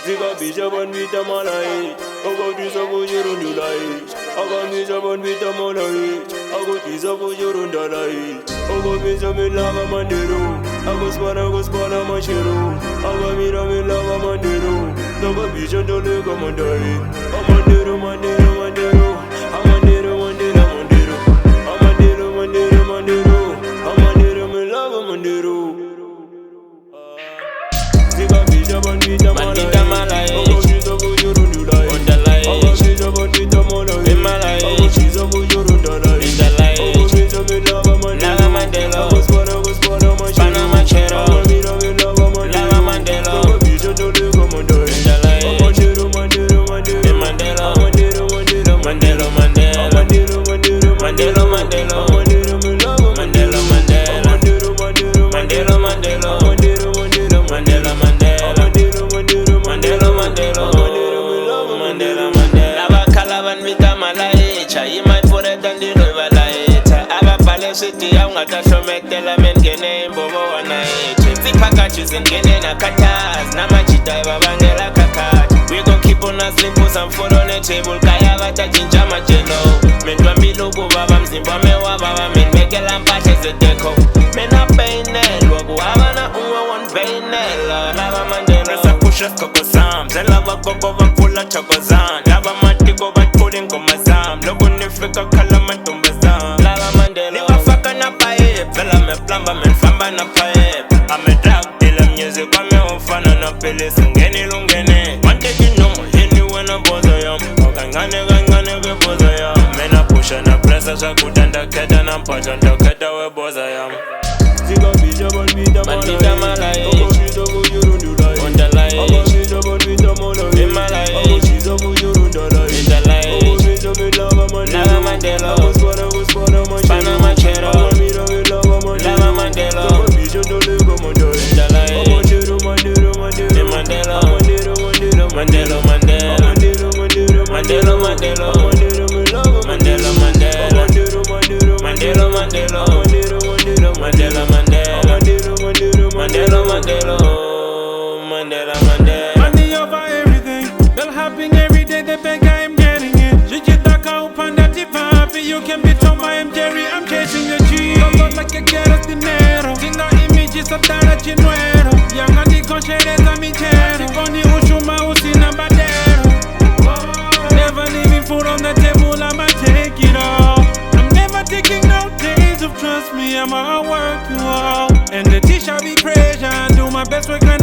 Zika bisha ban vita malai, Ogo tisa bo yorundulai. Aga misha ban vita malai, Ogo tisa bo yorundalai. Ogo misha me lava mandero, Ogo spana machero. Aga mira me lava mandero, Doga bisha dolega mandai. Amandero, mandero, mandero, Amandero, mandero, mandero, Amandero, mandero, mandero, Amandero me lava mandero. Zika bisha ban vita malai, Ogo tisa bo yorundulai. Aga misha ban vita malai, Ogo tisa bo yorundalai. Ogo misha me lava mandero, Ogo spana machero. Aga mira me lava mandero, Doga bisha dolega mandai. Amandero, mandero, mandero, Amandero, mandero, Amandero, Amandero me lava mandero. Amandero, mandero, Amandero, Amandero me lava mandero. Canicee-Malayicha, imayifureta ndinoyibalayitha ababhale sithi awungatahlometela mengene imbobo wanayithi siphakathi zingene nakhathazi namajida babangela khakhathi we gon keep on us limp some food on the table kaya bathathintsha amajelo mentwambile ukuba bamzimba mewababa menibekela mpahla zedeko mina peyinelwa kuhabana unwe wonibeyinela laba mandela sapusha isigqoko sam zelaba gogo bapula choko zam laba matiko bathula ingoma zam loko nifika khala amantombazana laba mandela nibafaka napayipi vela meplamba menifamba napayipi ame drug dealer music wame ufana napilisi ngenile ungene wanteki nomo hini wena boza yam kancane keboza yam mina pusha na pressa swakuda ndakhetha namphatha ndakhetha weboza yam Zika bisha ban vita malai, Ogo tisa bo yorundulai. Aga misha ban vita malai, Ogo tisa bo yorundalai. Ogo misha me lava mandero, Ogo spana machero. Aga mira me lava mandero, Doga bisha dolega mandai. Amandero, mandero, mandero, Amandero, mandero, mandero, Amandero, mandero, mandero, Amandero me lava mandero. Amandero, mandero, mandero, Mandela Money over everything, bill hopping every day, the beg I am getting it. Jijitaka upanda tipapi, you can be told I am Jerry, I'm chasing the G. Todo like que quieres dinero, tinga images atara chinuero. Yanga di conciereza mi chero, Boni ushuma usina badero. Never leaving food on the table, I'ma take it all. I'm never taking no days of trust me, I'ma work you all. And the teacher be pressure, do my best work and